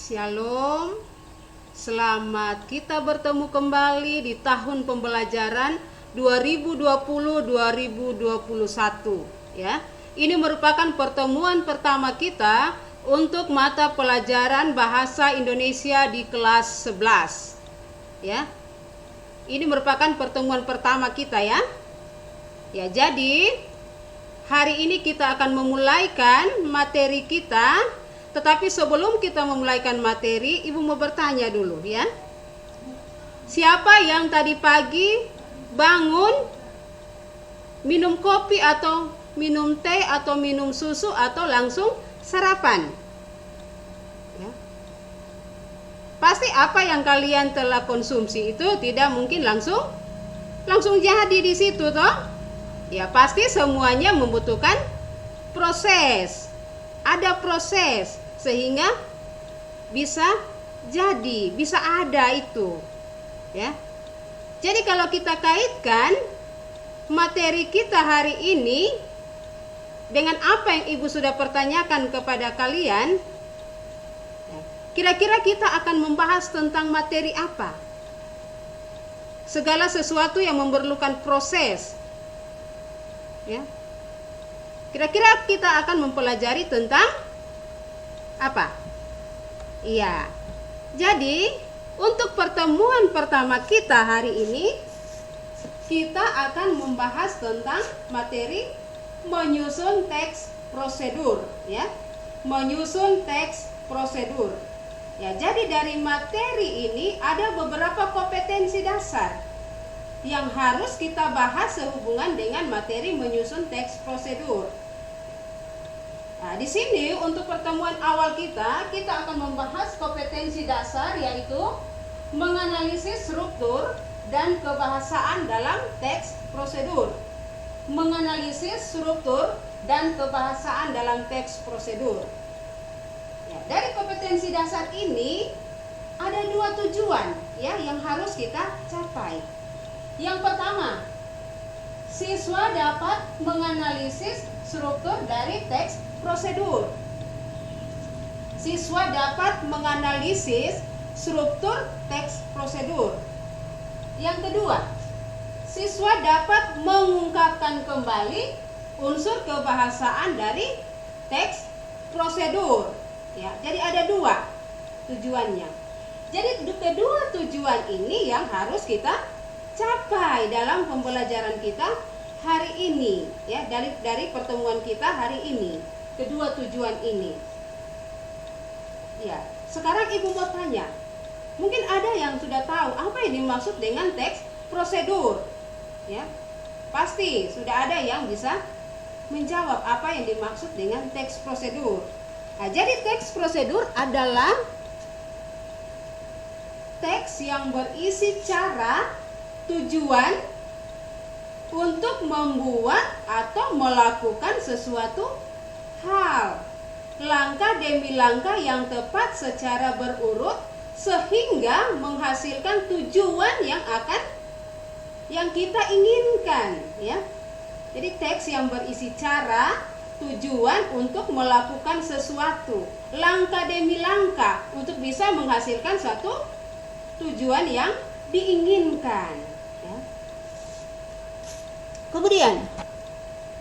Shalom, selamat kita bertemu kembali di tahun pembelajaran 2020-2021 ya. Ini merupakan pertemuan pertama kita untuk mata pelajaran bahasa Indonesia di kelas 11 ya. Ini merupakan pertemuan pertama kita ya. Ya, jadi hari ini kita akan memulaikan materi kita. Tetapi sebelum kita memulaikan materi, Ibu mau bertanya dulu ya. Siapa yang tadi pagi bangun minum kopi atau minum teh atau minum susu atau langsung sarapan? Ya. Pasti apa yang kalian telah konsumsi itu tidak mungkin langsung jadi di situ toh. Ya, pasti semuanya membutuhkan proses. Ada proses sehingga bisa jadi, bisa ada itu ya. Jadi kalau kita kaitkan materi kita hari ini dengan apa yang Ibu sudah pertanyakan kepada kalian, kira-kira kita akan membahas tentang materi apa? Segala sesuatu yang memerlukan proses ya. Kira-kira kita akan mempelajari tentang apa? Iya. Jadi, untuk pertemuan pertama kita hari ini, kita akan membahas tentang materi menyusun teks prosedur, ya. Menyusun teks prosedur. Ya, jadi dari materi ini ada beberapa kompetensi dasar yang harus kita bahas sehubungan dengan materi menyusun teks prosedur. Nah, di sini untuk pertemuan awal kita akan membahas kompetensi dasar, yaitu menganalisis struktur dan kebahasaan dalam teks prosedur. Menganalisis struktur dan kebahasaan dalam teks prosedur. Ya, dari kompetensi dasar ini ada dua tujuan ya yang harus kita capai. Yang pertama, siswa dapat menganalisis struktur dari teks prosedur. Siswa dapat menganalisis struktur teks prosedur. Yang kedua, siswa dapat mengungkapkan kembali unsur kebahasaan dari teks prosedur. Ya, jadi ada dua tujuannya. Jadi kedua tujuan ini yang harus kita capai dalam pembelajaran kita hari ini ya, dari pertemuan kita hari ini. Kedua tujuan ini. Ya, sekarang Ibu mau tanya. Mungkin ada yang sudah tahu apa yang dimaksud dengan teks prosedur. Ya. Pasti sudah ada yang bisa menjawab apa yang dimaksud dengan teks prosedur. Nah, jadi teks prosedur adalah teks yang berisi cara, tujuan untuk membuat atau melakukan sesuatu hal, langkah demi langkah yang tepat secara berurut sehingga menghasilkan tujuan yang kita inginkan ya. Jadi teks yang berisi cara, tujuan untuk melakukan sesuatu, langkah demi langkah untuk bisa menghasilkan satu tujuan yang diinginkan ya. Kemudian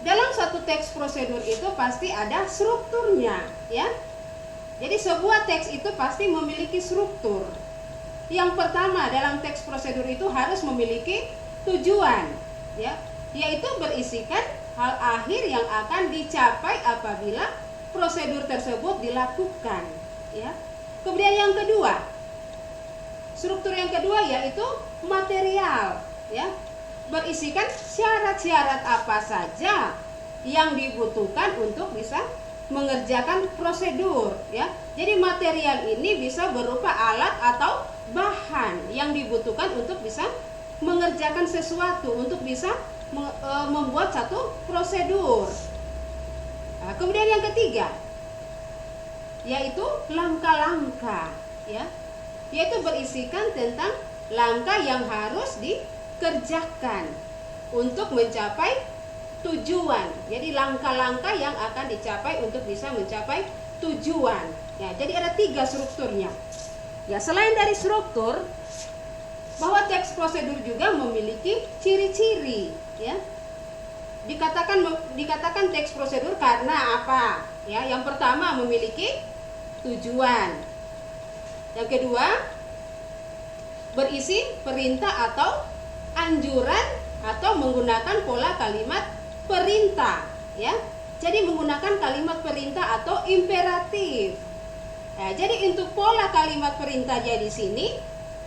dalam satu teks prosedur itu pasti ada strukturnya ya. Jadi sebuah teks itu pasti memiliki struktur. Yang pertama dalam teks prosedur itu harus memiliki tujuan ya, yaitu berisikan hal akhir yang akan dicapai apabila prosedur tersebut dilakukan ya. Kemudian yang kedua, struktur yang kedua yaitu material ya. Berisikan syarat-syarat apa saja yang dibutuhkan untuk bisa mengerjakan prosedur ya. Jadi material ini bisa berupa alat atau bahan yang dibutuhkan untuk bisa mengerjakan sesuatu, untuk bisa membuat satu prosedur. Nah, kemudian yang ketiga yaitu langkah-langkah ya. Yaitu berisikan tentang langkah yang harus dikerjakan untuk mencapai tujuan. Jadi langkah-langkah yang akan dicapai untuk bisa mencapai tujuan Ya, jadi ada 3 strukturnya. Ya, selain dari struktur, bahwa teks prosedur juga memiliki ciri-ciri, ya. Dikatakan teks prosedur karena apa? Ya, yang pertama memiliki tujuan. Yang kedua, berisi perintah atau anjuran atau menggunakan pola kalimat perintah, ya. Jadi menggunakan kalimat perintah atau imperatif. Nah, jadi untuk pola kalimat perintahnya di sini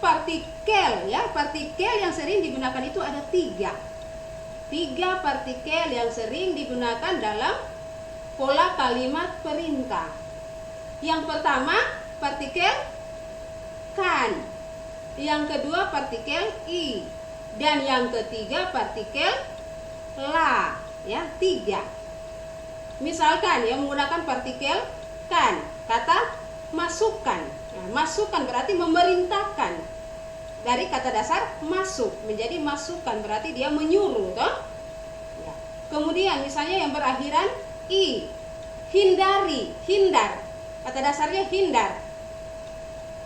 partikel, ya, partikel yang sering digunakan itu ada 3 partikel yang sering digunakan dalam pola kalimat perintah. Yang pertama partikel kan, yang kedua partikel i, dan yang ketiga partikel la, ya, 3. Misalkan yang menggunakan partikel kan, kata masukkan. Nah, masukkan berarti memerintahkan. Dari kata dasar masuk menjadi masukkan, berarti dia menyuruh, toh? Ya. Kemudian misalnya yang berakhiran i, hindari, hindar. Kata dasarnya hindar.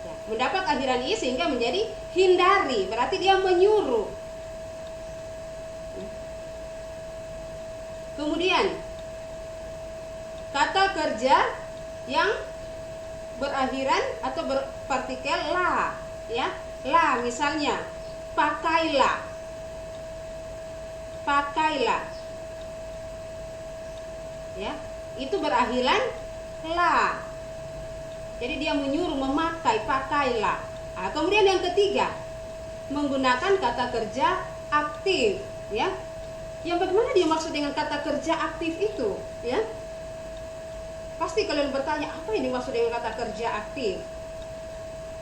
Ya, mendapat akhiran i sehingga menjadi hindari, berarti dia menyuruh. Kemudian kata kerja yang berakhiran atau berpartikel la, ya. La, misalnya pakailah. Pakailah. Ya, itu berakhiran la. Jadi dia menyuruh memakai, pakailah. Nah, kemudian yang ketiga, menggunakan kata kerja aktif, ya. Yang bagaimana dia maksud dengan kata kerja aktif itu, ya? Pasti kalian bertanya, apa yang dimaksud dengan kata kerja aktif?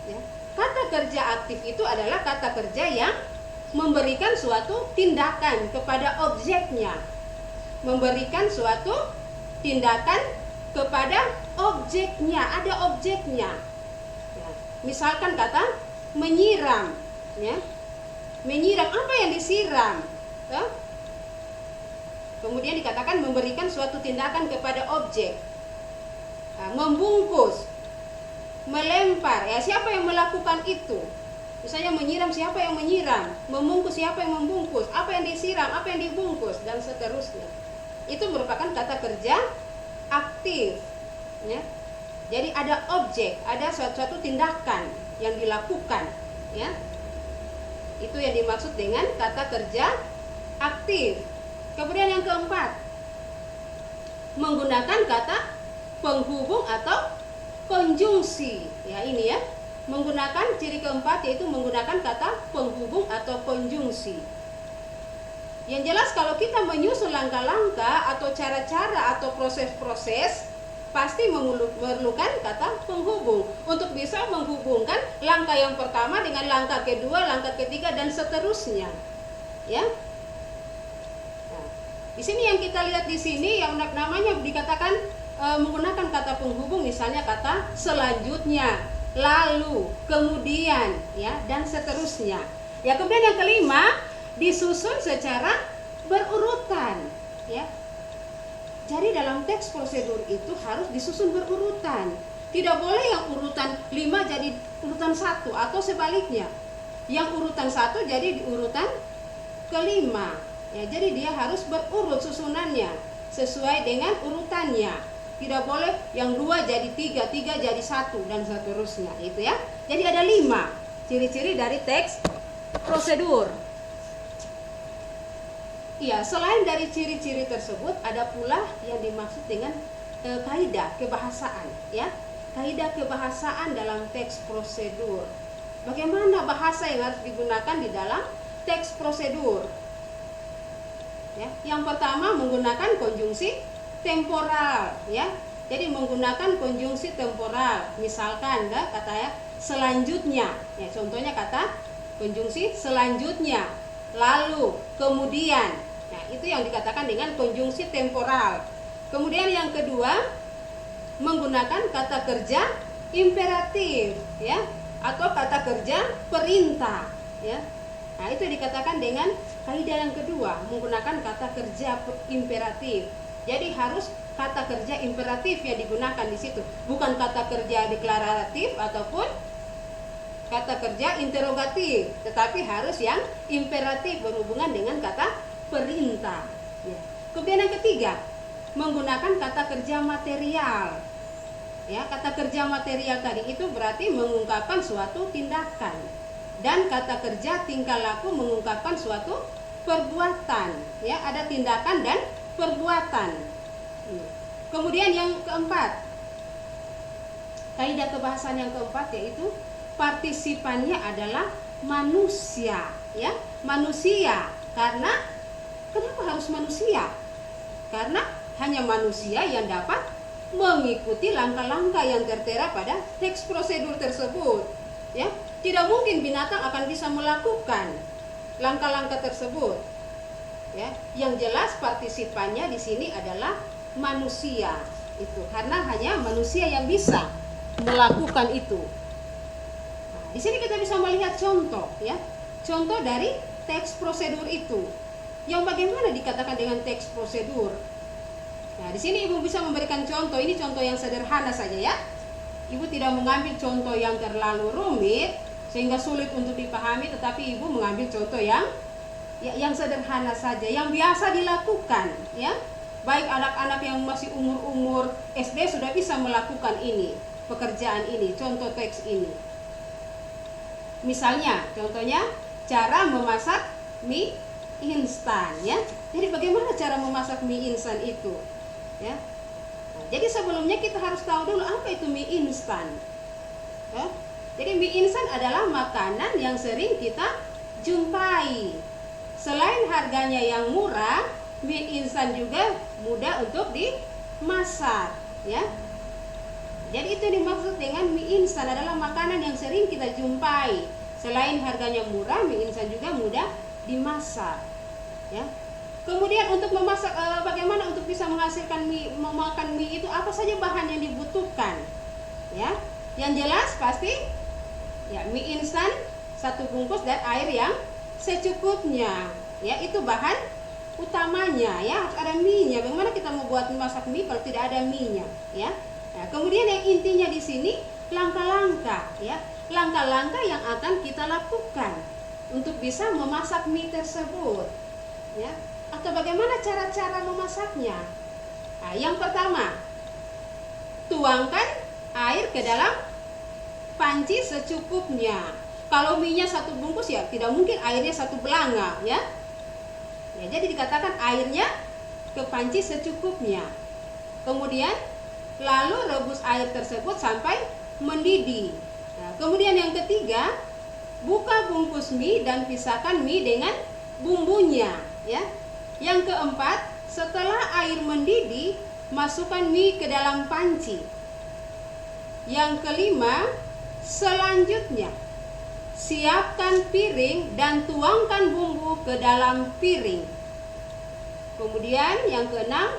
Ya. Kata kerja aktif itu adalah kata kerja yang memberikan suatu tindakan kepada objeknya. Memberikan suatu tindakan kepada objeknya, ada objeknya. Ya. Misalkan kata menyiram, ya. Menyiram, apa yang disiram? Ya. Kemudian dikatakan memberikan suatu tindakan kepada objek. Nah, membungkus, melempar, ya, siapa yang melakukan itu? Misalnya menyiram, siapa yang menyiram? Membungkus, siapa yang membungkus? Apa yang disiram, apa yang dibungkus, dan seterusnya. Itu merupakan kata kerja aktif, ya. Jadi ada objek, ada suatu tindakan yang dilakukan, ya. Itu yang dimaksud dengan kata kerja aktif. Kemudian yang keempat, menggunakan kata penghubung atau konjungsi. Ya, ini ya. Menggunakan ciri keempat yaitu menggunakan kata penghubung atau konjungsi. Yang jelas kalau kita menyusun langkah-langkah atau cara-cara atau proses-proses pasti memerlukan kata penghubung untuk bisa menghubungkan langkah yang pertama dengan langkah kedua, langkah ketiga, dan seterusnya. Ya. Nah, di sini yang kita lihat di sini yang namanya dikatakan menggunakan kata penghubung, misalnya kata selanjutnya, lalu, kemudian, ya, dan seterusnya. Ya, kemudian yang kelima, disusun secara berurutan, ya. Jadi dalam teks prosedur itu harus disusun berurutan. Tidak boleh yang urutan 5 jadi urutan 1 atau sebaliknya. Yang urutan 1 jadi di urutan kelima. Ya, jadi dia harus berurut susunannya sesuai dengan urutannya. Tidak boleh yang 2 jadi 3, 3 jadi 1, dan seterusnya, itu ya. Jadi ada 5 ciri-ciri dari teks prosedur. Iya, selain dari ciri-ciri tersebut ada pula yang dimaksud dengan kaidah kebahasaan, ya. Kaidah kebahasaan dalam teks prosedur. Bagaimana bahasa yang harus digunakan di dalam teks prosedur? Ya, yang pertama menggunakan konjungsi temporal, ya. Jadi menggunakan konjungsi temporal. Misalkan kata ya selanjutnya. Ya, contohnya kata konjungsi selanjutnya, lalu, kemudian. Nah, itu yang dikatakan dengan konjungsi temporal. Kemudian yang kedua, menggunakan kata kerja imperatif, ya, atau kata kerja perintah, ya. Nah, itu dikatakan dengan kaidah yang kedua, menggunakan kata kerja imperatif. Jadi harus kata kerja imperatif yang digunakan di situ, bukan kata kerja deklaratif ataupun kata kerja interrogatif, tetapi harus yang imperatif berhubungan dengan kata perintah. Ya. Kemudian yang ketiga, menggunakan kata kerja material. Ya, kata kerja material tadi itu berarti mengungkapkan suatu tindakan, dan kata kerja tingkah laku mengungkapkan suatu perbuatan. Ya, ada tindakan dan perbuatan. Kemudian yang keempat, kaidah kebahasaan yang keempat yaitu partisipannya adalah manusia. Ya, manusia. Karena kenapa harus manusia? Karena hanya manusia yang dapat mengikuti langkah-langkah yang tertera pada teks prosedur tersebut. Ya, tidak mungkin binatang akan bisa melakukan langkah-langkah tersebut. Ya, yang jelas partisipannya di sini adalah manusia itu, karena hanya manusia yang bisa melakukan itu. Nah, di sini kita bisa melihat contoh, ya, contoh dari teks prosedur itu. Yang bagaimana dikatakan dengan teks prosedur? Nah, di sini Ibu bisa memberikan contoh. Ini contoh yang sederhana saja, ya. Ibu tidak mengambil contoh yang terlalu rumit sehingga sulit untuk dipahami, tetapi Ibu mengambil contoh yang sederhana saja, yang biasa dilakukan, ya. Baik anak-anak yang masih umur SD sudah bisa melakukan ini, pekerjaan ini, contoh teks ini. Misalnya, contohnya cara memasak mie instan, ya. Jadi bagaimana cara memasak mie instan itu? Ya. Nah, jadi sebelumnya kita harus tahu dulu apa itu mie instan. Ya. Jadi mie instan adalah makanan yang sering kita jumpai. Selain harganya yang murah, mie instan juga mudah untuk dimasak, ya. Jadi itu dimaksud dengan mie instan, adalah makanan yang sering kita jumpai. Selain harganya murah, mie instan juga mudah dimasak, ya. Kemudian untuk memasak, bagaimana untuk bisa menghasilkan mie, memakan mie itu apa saja bahan yang dibutuhkan, ya? Yang jelas pasti, ya, mie instan 1 bungkus dan air yang secukupnya, ya, itu bahan utamanya, ya. Harus ada mie-nya. Bagaimana kita mau buat masak mie kalau tidak ada mie-nya, ya? Nah, kemudian yang intinya di sini langkah-langkah, ya, langkah-langkah yang akan kita lakukan untuk bisa memasak mie tersebut, ya. Atau bagaimana cara-cara memasaknya? Nah, yang pertama, tuangkan air ke dalam panci secukupnya. Kalau mie-nya 1 bungkus, ya tidak mungkin airnya 1 belanga, ya. Ya, jadi dikatakan airnya ke panci secukupnya. Kemudian lalu rebus air tersebut sampai mendidih. Nah, kemudian yang ketiga, buka bungkus mie dan pisahkan mie dengan bumbunya, ya. Yang keempat, setelah air mendidih, masukkan mie ke dalam panci. Yang kelima, selanjutnya siapkan piring dan tuangkan bumbu ke dalam piring. Kemudian yang keenam,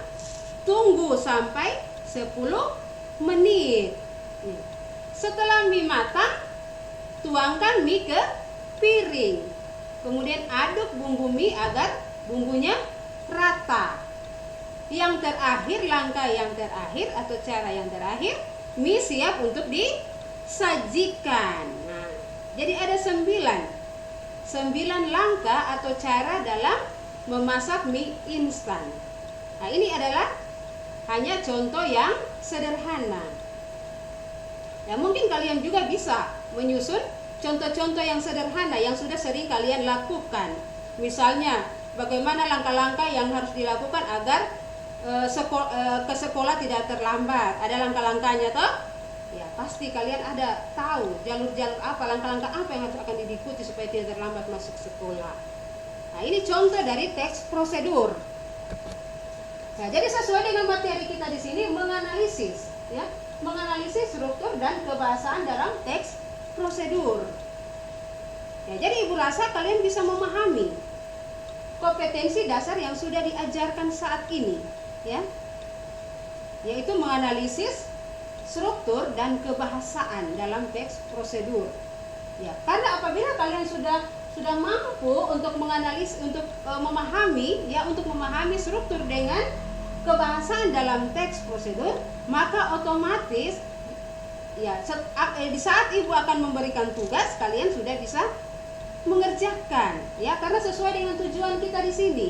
tunggu sampai 10 menit. Setelah mie matang, tuangkan mie ke piring. Kemudian aduk bumbu mie agar bumbunya rata. Yang terakhir, langkah yang terakhir atau cara yang terakhir, mie siap untuk disajikan. Nah, jadi ada 9 langkah atau cara dalam memasak mie instan. Nah, ini adalah hanya contoh yang sederhana. Ya, mungkin kalian juga bisa menyusun contoh-contoh yang sederhana yang sudah sering kalian lakukan. Misalnya, bagaimana langkah-langkah yang harus dilakukan agar ke sekolah tidak terlambat. Ada langkah-langkahnya toh? Ya, pasti kalian ada tahu jalur-jalur apa, langkah-langkah apa yang harus akan diikuti supaya tidak terlambat masuk sekolah. Nah, ini contoh dari teks prosedur. Nah, jadi sesuai dengan materi kita di sini, menganalisis, ya, menganalisis struktur dan kebahasaan dalam teks prosedur. Ya, jadi Ibu rasa kalian bisa memahami kompetensi dasar yang sudah diajarkan saat ini, ya, yaitu menganalisis struktur dan kebahasaan dalam teks prosedur. Ya, karena apabila kalian sudah mampu untuk menganalisis, untuk memahami, ya, untuk memahami struktur dengan kebahasaan dalam teks prosedur, maka otomatis ya di saat ibu akan memberikan tugas, kalian sudah bisa mengerjakan ya, karena sesuai dengan tujuan kita di sini.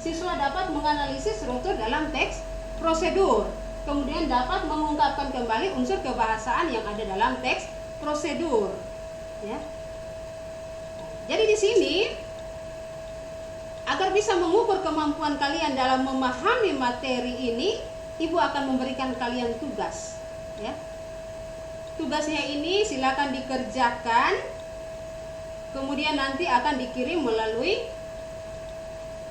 Siswa dapat menganalisis struktur dalam teks prosedur, kemudian dapat mengungkapkan kembali unsur kebahasaan yang ada dalam teks prosedur ya. Jadi di sini agar bisa mengukur kemampuan kalian dalam memahami materi ini, ibu akan memberikan kalian tugas ya. Tugasnya ini silakan dikerjakan, kemudian nanti akan dikirim melalui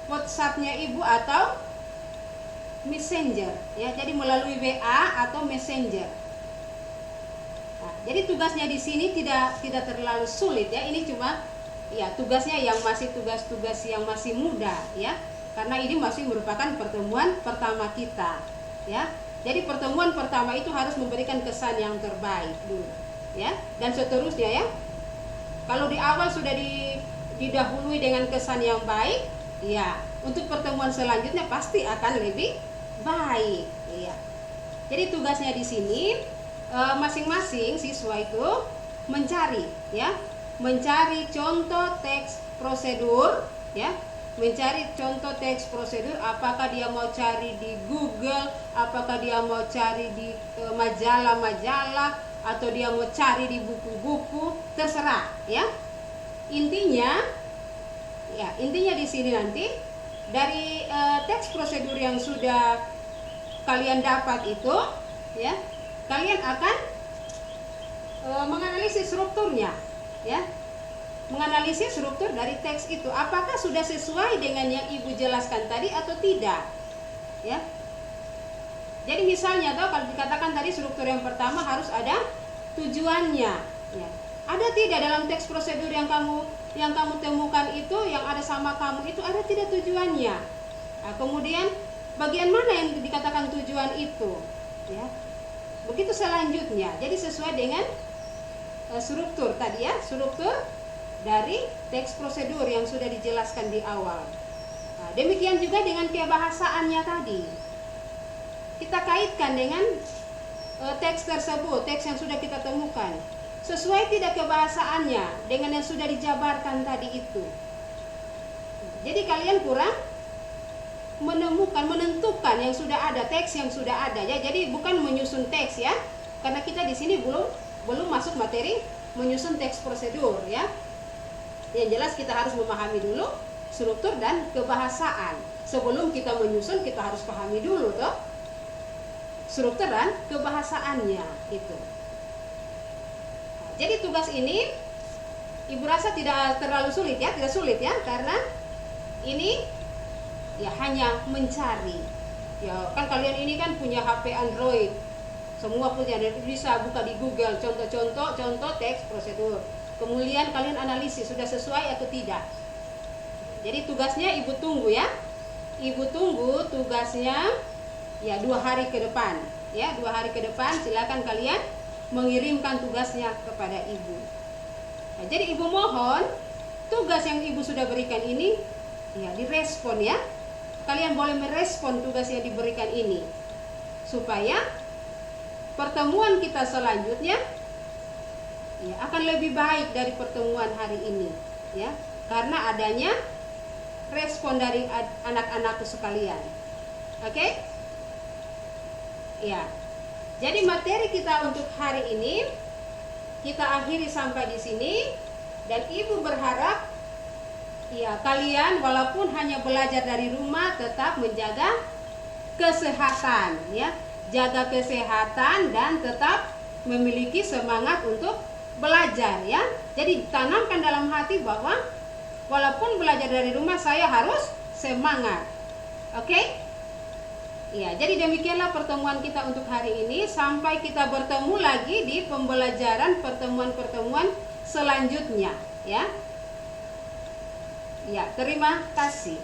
WhatsApp-nya ibu atau Messenger ya. Jadi melalui WA atau Messenger. Nah, jadi tugasnya di sini tidak terlalu sulit ya. Ini cuma ya tugasnya yang masih tugas-tugas yang masih mudah ya, karena ini masih merupakan pertemuan pertama kita ya. Jadi pertemuan pertama itu harus memberikan kesan yang terbaik dulu ya, dan seterusnya ya. Kalau di awal sudah didahului dengan kesan yang baik ya, untuk pertemuan selanjutnya pasti akan lebih baik ya. Jadi tugasnya di sini masing-masing siswa itu mencari ya, mencari contoh teks prosedur ya, mencari contoh teks prosedur, apakah dia mau cari di Google, apakah dia mau cari di majalah-majalah, atau dia mau cari di buku-buku, terserah ya. Intinya di sini nanti dari teks prosedur yang sudah kalian dapat itu ya, kalian akan menganalisis strukturnya ya, menganalisis struktur dari teks itu, apakah sudah sesuai dengan yang ibu jelaskan tadi atau tidak ya. Jadi misalnya kalau dikatakan tadi struktur yang pertama harus ada tujuannya ya. Ada tidak dalam teks prosedur yang kamu temukan itu, yang ada sama kamu itu, ada tidak tujuannya? Nah, kemudian bagian mana yang dikatakan tujuan itu ya. Begitu selanjutnya. Jadi sesuai dengan struktur tadi ya, struktur dari teks prosedur yang sudah dijelaskan di awal. Nah, demikian juga dengan kebahasaannya tadi. Kita kaitkan dengan teks tersebut, teks yang sudah kita temukan. Sesuai tidak kebahasaannya dengan yang sudah dijabarkan tadi itu. Jadi kalian kurang menentukan yang sudah ada, teks yang sudah ada ya. Jadi bukan menyusun teks ya, karena kita di sini belum masuk materi menyusun teks prosedur ya. Yang jelas kita harus memahami dulu struktur dan kebahasaan. Sebelum kita menyusun, kita harus pahami dulu toh struktur dan kebahasaannya itu. Nah, jadi tugas ini ibu rasa tidak terlalu sulit ya, tidak sulit ya, karena ini ya hanya mencari. Ya kan kalian ini kan punya HP Android. Semua punya, bisa buka di Google contoh teks prosedur. Kemudian kalian analisis sudah sesuai atau tidak. Jadi tugasnya ibu tunggu ya. Ibu tunggu tugasnya ya 2 hari ke depan. Ya, 2 hari ke depan silakan kalian mengirimkan tugasnya kepada ibu. Nah, jadi ibu mohon tugas yang ibu sudah berikan ini ya direspon ya. Kalian boleh merespon tugas yang diberikan ini supaya pertemuan kita selanjutnya ya akan lebih baik dari pertemuan hari ini ya, karena adanya respon dari anak-anakku sekalian. Oke? Ya. Jadi materi kita untuk hari ini kita akhiri sampai di sini, dan ibu berharap ya kalian walaupun hanya belajar dari rumah tetap menjaga kesehatan ya. Jaga kesehatan dan tetap memiliki semangat untuk belajar ya. Jadi tanamkan dalam hati bahwa walaupun belajar dari rumah saya harus semangat. Oke? Ya, jadi demikianlah pertemuan kita untuk hari ini. Sampai kita bertemu lagi di pembelajaran pertemuan-pertemuan selanjutnya ya. Ya, terima kasih.